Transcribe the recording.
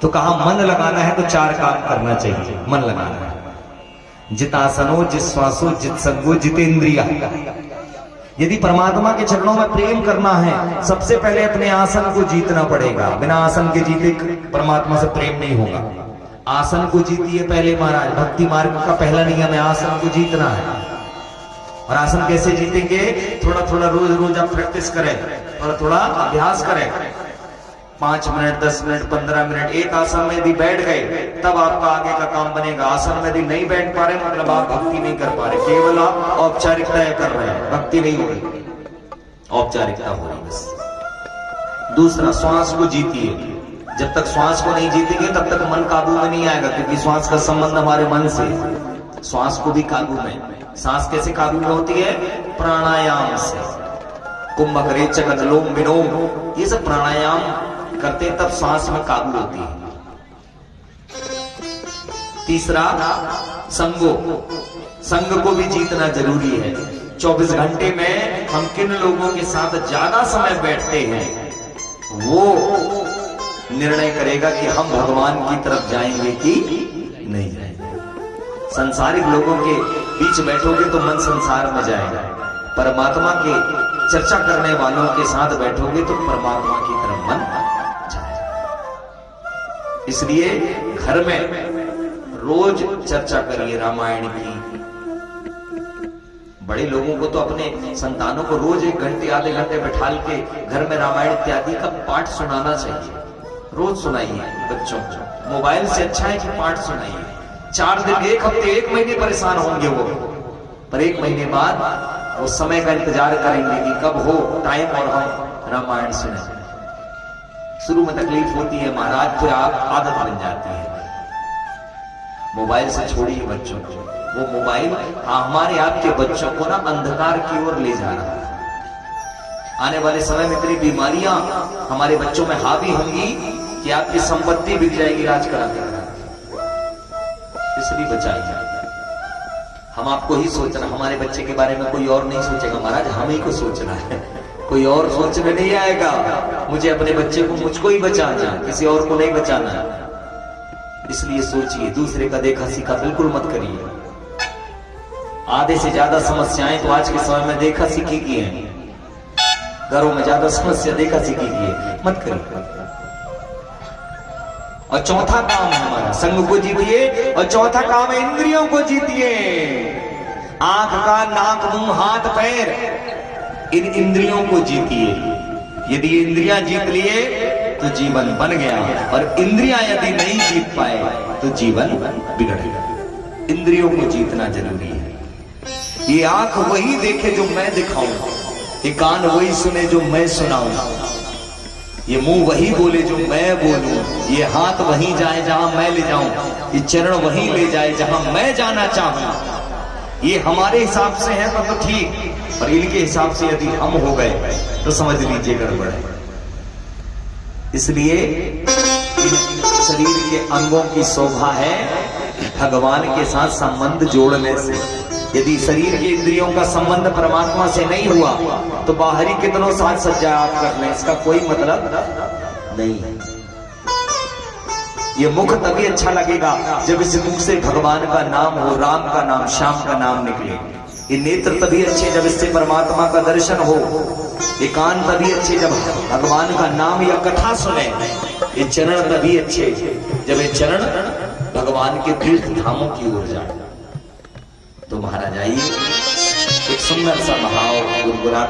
तो कहा मन लगाना है तो 4 काम करना चाहिए। मन लगाना है, जितासनो, जिश्वासो, जित्संगो, जितेंद्रिया। यदि परमात्मा के चरणों में प्रेम करना है, सबसे पहले अपने आसन को जीतना पड़ेगा। बिना आसन के जीते परमात्मा से प्रेम नहीं होगा। आसन को जीतिए पहले महाराज। भक्ति मार्ग का पहला नियम है आसन को जीतना है। और आसन कैसे जीतेंगे? थोड़ा थोड़ा रोज रोज आप प्रैक्टिस करें, थोड़ा थोड़ा अभ्यास करें। 5 मिनट, 10 मिनट, 15 मिनट एक आसन में यदि बैठ गए तब आपका आगे का काम बनेगा। आसन में यदि नहीं बैठ पा रहे मतलब आप भक्ति नहीं कर पा रहे, केवल आप औपचारिकताएं कर रहे हैं, भक्ति नहीं हो रही, औपचारिकता हो रही बस। दूसरा, श्वास को जीतिए। जब तक श्वास को नहीं जीतेंगे तब तक मन काबू में नहीं आएगा, क्योंकि श्वास का संबंध हमारे मन से। श्वास को भी काबू में। सांस कैसे काबू में होती है? प्राणायाम से। कुंभक, रेचक, अनुलोम विलोम, ये सब प्राणायाम करते तब सांस में काबू होती है। तीसरा, संगो। संग को भी जीतना जरूरी है। 24 घंटे में हम किन लोगों के साथ ज्यादा समय बैठते हैं वो निर्णय करेगा कि हम भगवान की तरफ जाएंगे कि नहीं जाएंगे। संसारिक लोगों के बीच बैठोगे तो मन संसार में जाएगा। परमात्मा के चर्चा करने वालों के साथ बैठोगे तो परमात्मा की तरफ मन जाएगा। इसलिए घर में रोज चर्चा करिए रामायण की। बड़े लोगों को तो अपने संतानों को रोज 1 घंटे आधे घंटे बैठा के घर में रामायण इत्यादि का पाठ सुनाना चाहिए। रोज सुनाइए बच्चों को। मोबाइल से अच्छा है कि पाठ सुनाइए। 4 दिन, 1 हफ्ते, 1 महीने परेशान होंगे वो, पर 1 महीने बाद वो समय का इंतजार करेंगे कि कब हो टाइम और हम रामायण सुने। शुरू में तकलीफ होती है महाराज, फिर आप आदत बन जाती है। मोबाइल से छोड़िए बच्चों को। वो मोबाइल हमारे आपके बच्चों को ना अंधकार की ओर ले जा रहा है। आने वाले समय में इतनी बीमारियां हमारे बच्चों में हावी होंगी कि आपकी संपत्ति बिक जाएगी इलाज करा कर। इसलिए बचाइए। हम आपको ही सोचना, हमारे बच्चे के बारे में कोई और नहीं सोचेगा महाराज, हम ही को सोचना है। कोई और सोचने नहीं आएगा। मुझे अपने बच्चे को मुझको ही बचाना है, किसी और को नहीं बचाना है। इसलिए सोचिए, दूसरे का देखा सीखा बिल्कुल मत करिए। आधे से ज्यादा समस्याएं तो आज के समय में देखा सीखी की हैं। घरों में ज्यादा समस्या देखा सीखी की है, मत करिए। और चौथा काम है हमारा, संग को जीतिए। और चौथा काम है इंद्रियों को जीतिए। आंख, कान, नाक, मुंह, हाथ, पैर, इन इंद्रियों को जीतिए। यदि इंद्रियां जीत लिए तो जीवन बन गया, और इंद्रियां यदि नहीं जीत पाए तो जीवन बिगड़ गया। इंद्रियों को जीतना जरूरी है। ये आंख वही देखे जो मैं दिखाऊं, ये कान वही सुने जो मैं सुनाऊं, ये मुंह वही बोले जो मैं बोलूं, ये हाथ वहीं जाए जहां मैं ले जाऊं, ये चरण वहीं ले जाए जहां मैं जाना चाहूं। ये हमारे हिसाब से है तो ठीक, और इनके हिसाब से यदि हम हो गए तो समझ लीजिए गड़बड़ है। इसलिए इन शरीर के अंगों की शोभा है भगवान के साथ संबंध जोड़ने से। यदि शरीर के इंद्रियों का संबंध परमात्मा से नहीं हुआ तो बाहरी कितनों साज सज्जा आप कर लें, इसका कोई मतलब नहीं है। ये मुख तभी अच्छा लगेगा जब इस मुख से भगवान का नाम हो, राम का नाम, श्याम का नाम निकले। ये नेत्र तभी अच्छे जब इससे परमात्मा का दर्शन हो। ये कान तभी अच्छे जब भगवान का नाम या कथा सुने। ये चरण तभी अच्छे जब ये चरण भगवान के तीर्थ धामों की ओर जाए। तो महाराज आइए, एक सुंदर सा भाव गुनगुनाते